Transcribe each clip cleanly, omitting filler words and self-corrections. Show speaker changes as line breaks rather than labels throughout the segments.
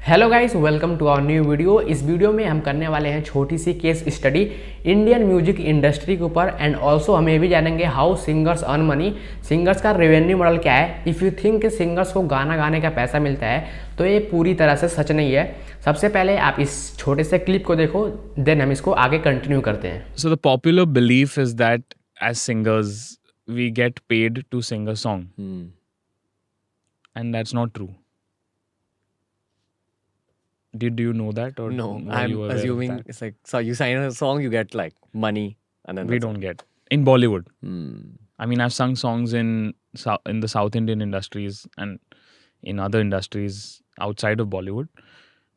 Hello guys, welcome to our new video. इस वीडियो में हम करने वाले हैं छोटी सी case study Indian music industry के ऊपर एंड ऑल्सो हम ये भी जानेंगे how singers earn money, singers का रेवेन्यू मॉडल क्या है। इफ़ यू थिंक कि सिंगर्स को गाना गाने का पैसा मिलता है तो ये पूरी तरह से सच नहीं है। सबसे पहले आप इस छोटे से क्लिप को देखो, देन हम इसको आगे कंटिन्यू करते हैं।
So the popular belief is that as singers we get paid to sing a song, and that's not true. Did you know that, or
No,
were
I'm
you aware of
assuming
that?
it's like, so you sign a song, you get like money, and then
We
that's
don't get in Bollywood.
it.
I mean, I've sung songs in the South Indian industries and in other industries outside of Bollywood,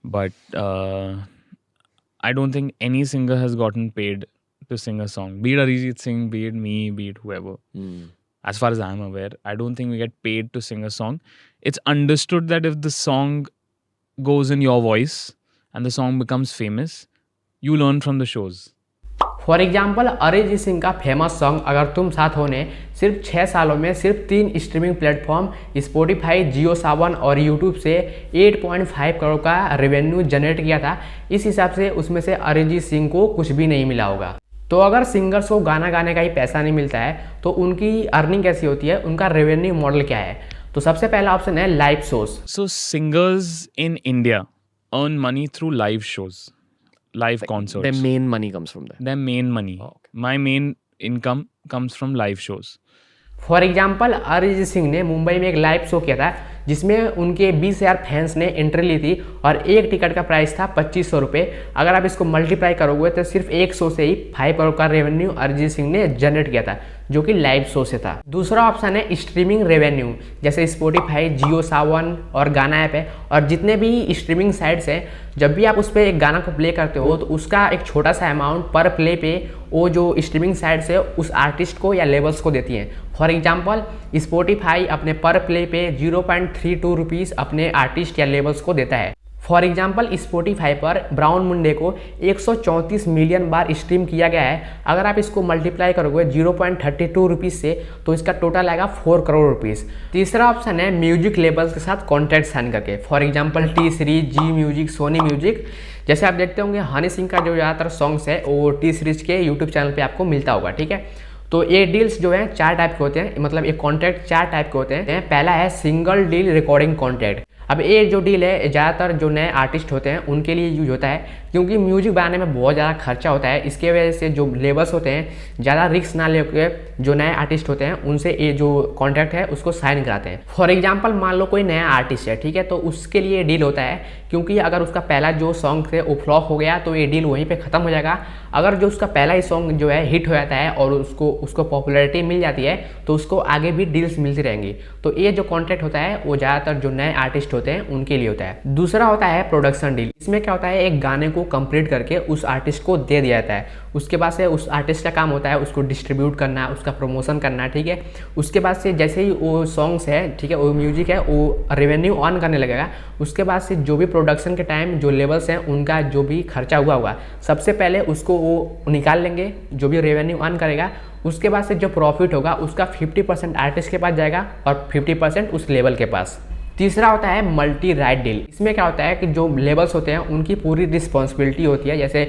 but I don't think any singer has gotten paid to sing a song. Be it Arijit Singh, be it me, be it whoever. As far as I'm aware, I don't think we get paid to sing a song. It's understood that if the song goes in your voice and the song becomes famous, you learn from the shows.
For example, Arijit Singh का famous song अगर तुम साथ हो ने सिर्फ 6 सालों में सिर्फ 3 स्ट्रीमिंग प्लेटफॉर्म स्पॉटिफाई, जियो सावन और यूट्यूब से 8.5 करोड़ का रेवेन्यू जनरेट किया था। इस हिसाब से उसमें से अरिजीत सिंह को कुछ भी नहीं मिला होगा। तो अगर सिंगर्स को गाना गाने का ही पैसा नहीं मिलता है तो उनकी अर्निंग कैसी होती है, उनका रेवेन्यू मॉडल क्या है? तो सबसे पहला ऑप्शन है live shows.
So singers in India earn money through live shows, live concerts.
Their main money comes from there.
Their main money.
Oh, okay.
My main income comes from live shows.
For example, Arijit Singh ने मुंबई में एक live show किया था जिसमें उनके 20,000 fans ने entry ली थी और एक टिकट का प्राइस था 2500 रुपये। अगर आप इसको मल्टीप्लाई करोगे तो सिर्फ एक शो से ही 5 करोड़ का रेवेन्यू अरिजीत सिंह ने जनरेट किया था, जो कि लाइव शो से था। दूसरा ऑप्शन है स्ट्रीमिंग रेवेन्यू, जैसे स्पॉटिफाई, जियो सावन और गाना ऐप है और जितने भी स्ट्रीमिंग साइट्स हैं। जब भी आप उस पर एक गाना को प्ले करते हो तो उसका एक छोटा सा अमाउंट पर प्ले पे वो जो स्ट्रीमिंग साइट्स है उस आर्टिस्ट को या लेबल्स को देती हैं। फॉर एग्जाम्पल, स्पॉटिफाई अपने पर प्ले पे 0.32 रुपीज़ अपने आर्टिस्ट या लेबल्स को देता है। फॉर एग्जाम्पल, स्पॉटिफाई पर ब्राउन मुंडे को 134 मिलियन बार स्ट्रीम किया गया है। अगर आप इसको मल्टीप्लाई करोगे 0.32 रुपीज़ से तो इसका टोटल आएगा 4 करोड़ रुपीज़। तीसरा ऑप्शन है म्यूजिक लेबल्स के साथ कॉन्ट्रैक्ट साइन करके। For example, T Series, Zee music, Sony music. जैसे आप देखते होंगे हनी सिंह का जो ज़्यादातर सॉन्ग्स है वो टी सीरीज के यूट्यूब चैनल पर आपको मिलता होगा, ठीक है। तो ये डील्स जो हैं 4 टाइप के होते हैं, मतलब ये कॉन्ट्रैक्ट 4 टाइप के होते हैं। पहला है सिंगल डील रिकॉर्डिंग कॉन्ट्रैक्ट। अब ये जो डील है ज़्यादातर जो नए आर्टिस्ट होते हैं उनके लिए यूज होता है, क्योंकि म्यूजिक बनाने में बहुत ज़्यादा खर्चा होता है। इसके वजह से जो लेबल्स होते हैं ज़्यादा रिस्क ना लेके जो नए आर्टिस्ट होते हैं उनसे ये जो कॉन्ट्रैक्ट है उसको साइन कराते हैं। फॉर एग्जांपल, मान लो कोई नया आर्टिस्ट है, ठीक है, तो उसके लिए डील होता है, क्योंकि अगर उसका पहला जो सॉन्ग थे वो फ्लॉप हो गया तो ये डील वहीं पर ख़त्म हो जाएगा। अगर जो उसका पहला ही सॉन्ग जो है हिट हो जाता है और उसको पॉपुलैरिटी मिल जाती है तो उसको आगे भी डील्स मिलती रहेंगी। तो ये जो कॉन्ट्रैक्ट होता है वो ज़्यादातर जो नए आर्टिस्ट होते हैं उनके लिए होता है। दूसरा होता है प्रोडक्शन डील। इसमें क्या होता है, एक गाने को कंप्लीट करके उस आर्टिस्ट को दे दिया जाता है। उसके बाद से उस आर्टिस्ट का काम होता है उसको डिस्ट्रीब्यूट करना, उसका प्रमोशन करना, ठीक है। उसके बाद से जैसे ही वो सॉन्ग्स है, ठीक है, वो म्यूजिक है, वो रेवेन्यू ऑन करने लगेगा। उसके बाद से जो भी प्रोडक्शन के टाइम जो लेवल्स हैं उनका जो भी खर्चा हुआ होगा सबसे पहले उसको वो निकाल लेंगे, जो भी रेवेन्यू ऑन करेगा। उसके बाद से जो प्रॉफिट होगा उसका 50% आर्टिस्ट के पास जाएगा और 50% उस लेवल के पास। तीसरा होता है मल्टी राइट डील। इसमें क्या होता है कि जो लेबल्स होते हैं उनकी पूरी रिस्पॉन्सिबिलिटी होती है, जैसे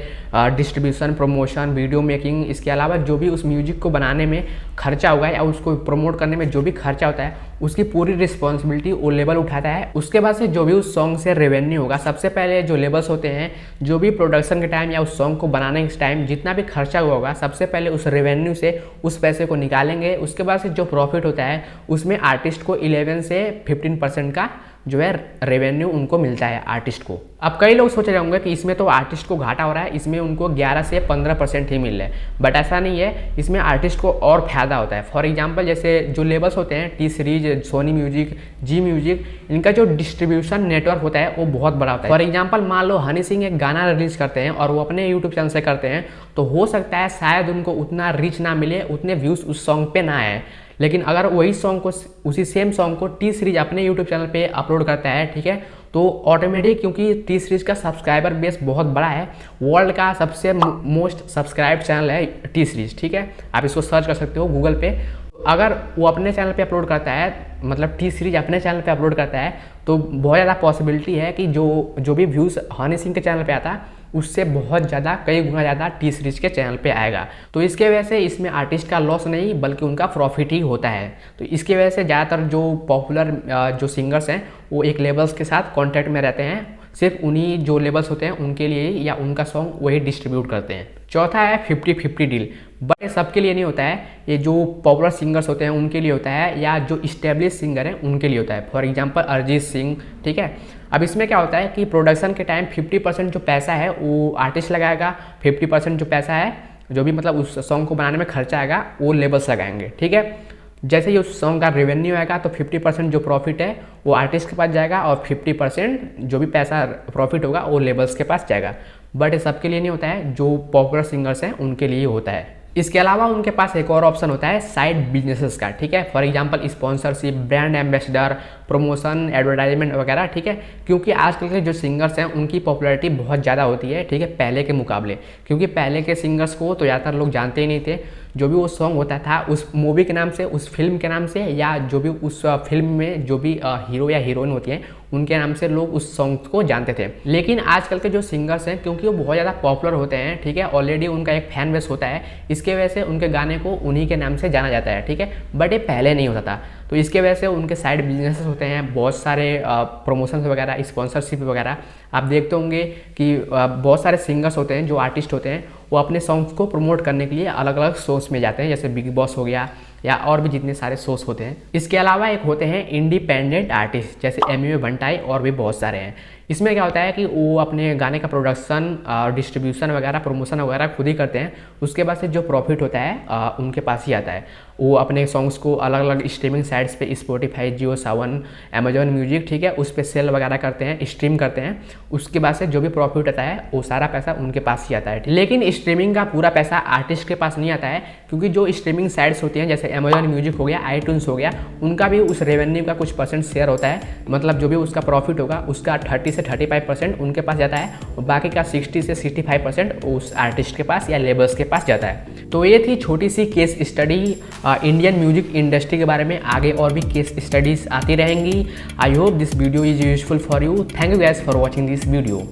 डिस्ट्रीब्यूशन, प्रमोशन, वीडियो मेकिंग, इसके अलावा जो भी उस म्यूजिक को बनाने में खर्चा होगा या उसको प्रमोट करने में जो भी खर्चा होता है उसकी पूरी रिस्पॉन्सिबिलिटी वो लेबल उठाता है। उसके बाद से जो भी उस सॉन्ग से रेवेन्यू होगा, सबसे पहले जो लेबल्स होते हैं जो भी प्रोडक्शन के टाइम या उस सॉन्ग को बनाने के टाइम जितना भी खर्चा हुआ होगा सबसे पहले उस रेवेन्यू से उस पैसे को निकालेंगे। उसके बाद से जो प्रॉफिट होता है उसमें आर्टिस्ट को 11 से 15% का जो है रेवेन्यू उनको मिलता है आर्टिस्ट को। अब कई लोग सोच रहे होंगे कि इसमें तो आर्टिस्ट को घाटा हो रहा है, इसमें उनको 11 से 15% ही मिल रहा है, बट ऐसा नहीं है। इसमें आर्टिस्ट को और फायदा होता है। फॉर एग्जांपल, जैसे जो लेबल्स होते हैं टी सीरीज, सोनी म्यूजिक, जी म्यूजिक, इनका जो डिस्ट्रीब्यूशन नेटवर्क होता है वो बहुत बड़ा होता है। फॉर एग्जाम्पल, मान लो हनी सिंह एक गाना रिलीज करते हैं और वो अपने यूट्यूब चैनल से करते हैं, तो हो सकता है शायद उनको उतना रीच ना मिले, उतने व्यूज़ उस सॉन्ग पे ना आए। लेकिन अगर वही सॉन्ग को, उसी सेम सॉन्ग को टी सीरीज अपने यूट्यूब चैनल पे अपलोड करता है, ठीक है, तो ऑटोमेटिक, क्योंकि टी सीरीज का सब्सक्राइबर बेस बहुत बड़ा है, वर्ल्ड का सबसे मोस्ट सब्सक्राइब चैनल है टी सीरीज, ठीक है, आप इसको सर्च कर सकते हो गूगल पे। अगर वो अपने चैनल पे अपलोड करता है मतलब टी सीरीज अपने चैनल पे अपलोड करता है तो बहुत ज़्यादा पॉसिबिलिटी है कि जो भी व्यूज़ हनी सिंह के चैनल पे आता है उससे बहुत ज़्यादा, कई गुना ज़्यादा टी सीरीज के चैनल पे आएगा। तो इसके वजह से इसमें आर्टिस्ट का लॉस नहीं बल्कि उनका प्रॉफिट ही होता है। तो इसकी वजह से ज़्यादातर जो पॉपुलर जो सिंगर्स हैं वो एक लेबल्स के साथ कॉन्टैक्ट में रहते हैं, सिर्फ उन्हीं जो लेबल्स होते हैं उनके लिए या उनका सॉन्ग वही डिस्ट्रीब्यूट करते हैं। चौथा है 50-50 डील, बट ये सबके लिए नहीं होता है, ये जो पॉपुलर सिंगर्स होते हैं उनके लिए होता है या जो इस्टेब्लिश सिंगर हैं उनके लिए होता है। फॉर एग्जांपल अरिजीत सिंह, ठीक है। अब इसमें क्या होता है कि प्रोडक्शन के टाइम 50% जो पैसा है वो आर्टिस्ट लगाएगा, 50% जो पैसा है जो भी मतलब उस सॉन्ग को बनाने में खर्चा आएगा वो लेबल्स लगाएंगे, ठीक है। जैसे ही उस सॉन्ग का रेवेन्यू आएगा तो 50% जो प्रॉफिट है वो आर्टिस्ट के पास जाएगा और 50% जो भी पैसा प्रॉफिट होगा वो लेबल्स के पास जाएगा। बट ये सबके लिए नहीं होता है, जो पॉपुलर सिंगर्स हैं उनके लिए होता है। इसके अलावा उनके पास एक और ऑप्शन होता है साइड बिजनेसेस का, ठीक है। For example sponsorship, brand ambassador, promotion, advertisement वगैरह, ठीक है। क्योंकि आजकल के जो सिंगर्स हैं उनकी पॉपुलैरिटी बहुत ज़्यादा होती है, ठीक है, पहले के मुकाबले। क्योंकि पहले के सिंगर्स को तो ज़्यादातर लोग जानते ही नहीं थे, जो भी वो सॉन्ग होता था उस मूवी के नाम से, उस फिल्म के नाम से, या जो भी उस फिल्म में जो भी हीरो या हीरोइन होती हैं उनके नाम से लोग उस सॉन्ग को जानते थे। लेकिन आजकल के जो सिंगर्स हैं क्योंकि वो बहुत ज़्यादा पॉपुलर होते हैं, ठीक है, ऑलरेडी उनका एक फैन बेस होता है, इसके वजह से उनके गाने को उन्हीं के नाम से जाना जाता है, ठीक है। बट ये पहले नहीं होता था, तो इसके वजह से उनके साइड बिजनेसेस होते हैं, बहुत सारे प्रमोशन वगैरह, स्पॉन्सरशिप वगैरह। आप देखते होंगे कि बहुत सारे सिंगर्स होते हैं, जो आर्टिस्ट होते हैं, वो अपने सॉन्ग्स को प्रमोट करने के लिए अलग अलग शोज में जाते हैं, जैसे बिग बॉस हो गया या और भी जितने सारे शोज होते हैं। इसके अलावा एक होते हैं इंडिपेंडेंट आर्टिस्ट, जैसे एमवे बंटाई और भी बहुत सारे हैं। इसमें क्या होता है कि वो अपने गाने का प्रोडक्शन, डिस्ट्रीब्यूशन वगैरह, प्रमोशन वगैरह खुद ही करते हैं। उसके बाद से जो प्रॉफिट होता है उनके पास ही आता है। वो अपने सॉन्ग्स को अलग अलग स्ट्रीमिंग साइट्स पे, स्पॉटिफाई, जियो सावन, अमेजॉन म्यूजिक, ठीक है, उस पर सेल वगैरह करते हैं, स्ट्रीम करते हैं। उसके बाद से जो भी प्रॉफिट आता है वो सारा पैसा उनके पास ही आता है। लेकिन स्ट्रीमिंग का पूरा पैसा आर्टिस्ट के पास नहीं आता है, क्योंकि जो स्ट्रीमिंग साइट्स होती हैं जैसे अमेजॉन म्यूजिक हो गया, iTunes हो गया, उनका भी उस रेवेन्यू का कुछ परसेंट शेयर होता है। मतलब जो भी उसका प्रॉफिट होगा उसका 30 से 35% उनके पास जाता है और बाकी का 60 से 65% उस आर्टिस्ट के पास या लेबल्स के पास जाता है। तो ये थी छोटी सी case study Indian music industry के बारे में। आगे और भी केस स्टडीज आती रहेंगी। I hope this video is useful for you. Thank you guys for watching this video.